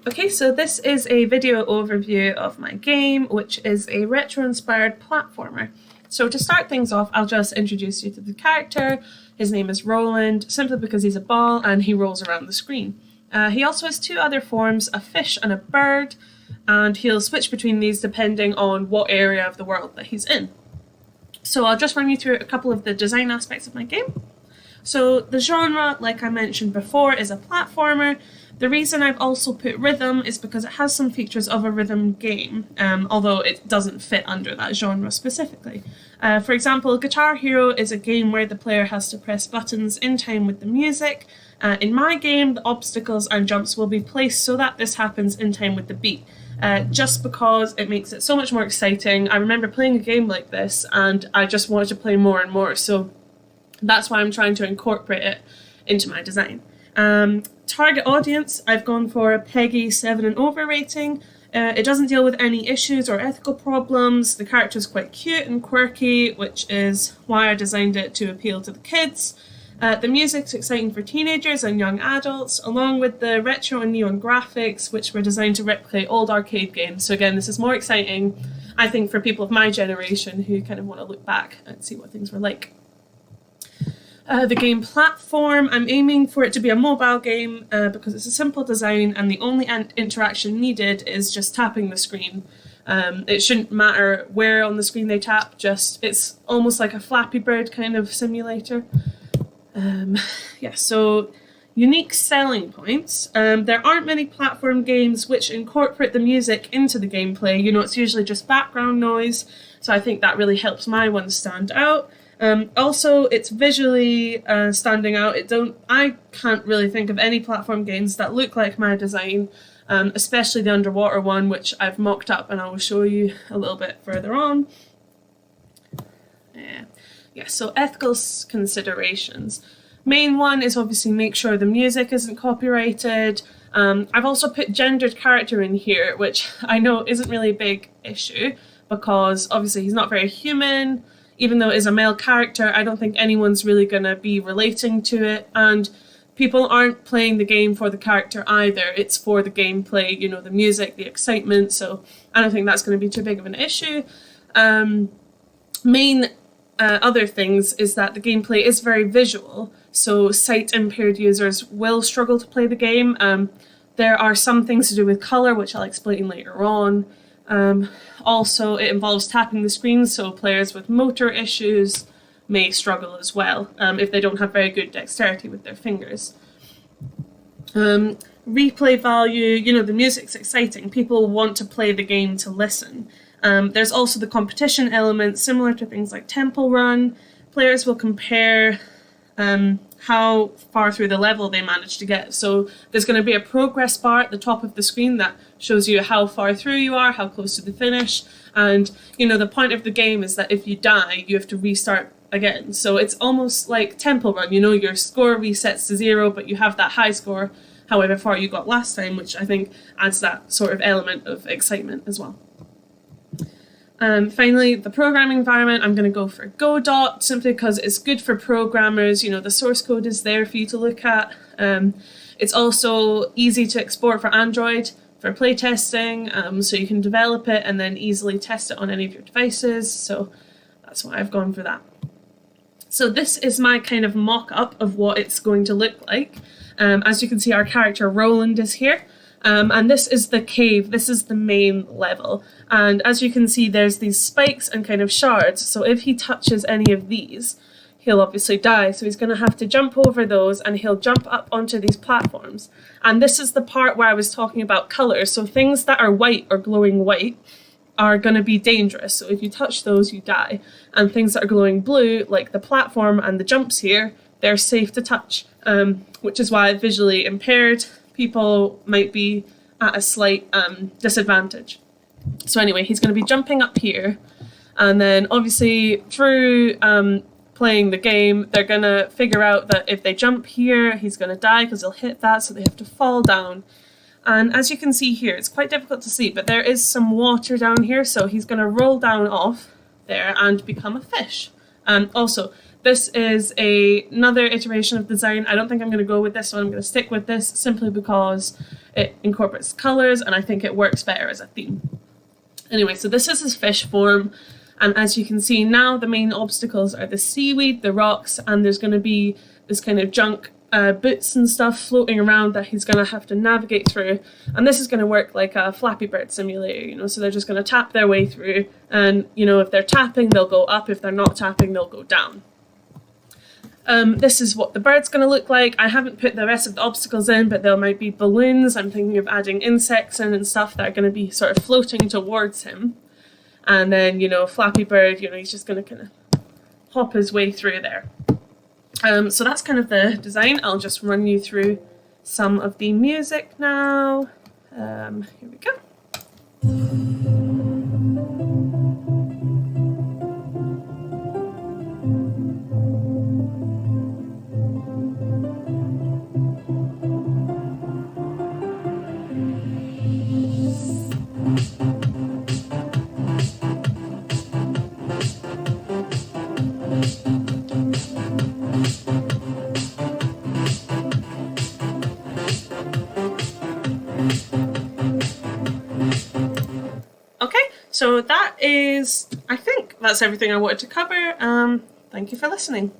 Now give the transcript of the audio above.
Okay, so this is a video overview of my game, which is a retro-inspired platformer. So to start things off, I'll just introduce you to the character. His name is Roland, simply because he's a ball and he rolls around the screen. He also has two other forms, a fish and a bird, and he'll switch between these depending on what area of the world that he's in. So I'll just run you through a couple of the design aspects of my game. So the genre, like I mentioned before, is a platformer. The reason I've also put rhythm is because it has some features of a rhythm game, although it doesn't fit under that genre specifically. For example, Guitar Hero is a game where the player has to press buttons in time with the music. In my game, the obstacles and jumps will be placed so that this happens in time with the beat. Just because it makes it so much more exciting. I remember playing a game like this and I just wanted to play more and more, so that's why I'm trying to incorporate it into my design. Target audience, I've gone for a PEGI 7 and over rating. It doesn't deal with any issues or ethical problems. The character's quite cute and quirky, which is why I designed it to appeal to the kids. The music's exciting for teenagers and young adults, along with the retro and neon graphics, which were designed to replicate old arcade games. So again, this is more exciting, I think, for people of my generation who kind of want to look back and see what things were like. The game platform, I'm aiming for it to be a mobile game because it's a simple design and the only interaction needed is just tapping the screen. It shouldn't matter where on the screen they tap, it's almost like a Flappy Bird kind of simulator. So unique selling points. There aren't many platform games which incorporate the music into the gameplay. You know, it's usually just background noise, so I think that really helps my one stand out. Also, it's visually standing out. I can't really think of any platform games that look like my design, especially the underwater one, which I've mocked up and I will show you a little bit further on. So ethical considerations. Main one is obviously make sure the music isn't copyrighted. I've also put gendered character in here, which I know isn't really a big issue because obviously he's not very human. Even though it is a male character, I don't think anyone's really going to be relating to it, and people aren't playing the game for the character either. It's for the gameplay, you know, the music, the excitement, so I don't think that's going to be too big of an issue. Main other things is that the gameplay is very visual, so sight-impaired users will struggle to play the game. There are some things to do with colour, which I'll explain later on. Also, it involves tapping the screen, so players with motor issues may struggle as well if they don't have very good dexterity with their fingers. Replay value, you know, the music's exciting. People want to play the game to listen. There's also the competition element, similar to things like Temple Run. Players will compare how far through the level they managed to get. So there's going to be a progress bar at the top of the screen that shows you how far through you are, how close to the finish, and you know the point of the game is that if you die, you have to restart again. So it's almost like Temple Run, you know, your score resets to 0, but you have that high score however far you got last time, which I think adds that sort of element of excitement as well. Finally, the programming environment, I'm going to go for Godot, simply because it's good for programmers. You know, the source code is there for you to look at. It's also easy to export for Android for playtesting, so you can develop it and then easily test it on any of your devices. So that's why I've gone for that. So this is my kind of mock-up of what it's going to look like. As you can see, our character Roland is here. And this is the cave, this is the main level. And as you can see, there's these spikes and kind of shards. So if he touches any of these, he'll obviously die. So he's going to have to jump over those and he'll jump up onto these platforms. And this is the part where I was talking about colours. So things that are white or glowing white are going to be dangerous. So if you touch those, you die. And things that are glowing blue, like the platform and the jumps here, they're safe to touch, which is why visually impaired people might be at a slight disadvantage. So anyway, he's going to be jumping up here, and then obviously through playing the game, they're going to figure out that if they jump here, he's going to die because he'll hit that, so they have to fall down. And as you can see here, it's quite difficult to see, but there is some water down here, so he's going to roll down off there and become a fish. Also, this is another iteration of design. I don't think I'm going to go with this one. I'm going to stick with this simply because it incorporates colours and I think it works better as a theme. Anyway, so this is his fish form, and as you can see now, the main obstacles are the seaweed, the rocks, and there's going to be this kind of junk boots and stuff floating around that he's going to have to navigate through. And this is going to work like a Flappy Bird simulator, you know, so they're just going to tap their way through, and, you know, if they're tapping, they'll go up. If they're not tapping, they'll go down. This is what the bird's going to look like. I haven't put the rest of the obstacles in, but there might be balloons. I'm thinking of adding insects in and stuff that are going to be sort of floating towards him. And then, you know, Flappy Bird, you know, he's just going to kind of hop his way through there. So that's kind of the design. I'll just run you through some of the music now. Here we go. Okay, so that is, I think that's everything I wanted to cover. Thank you for listening.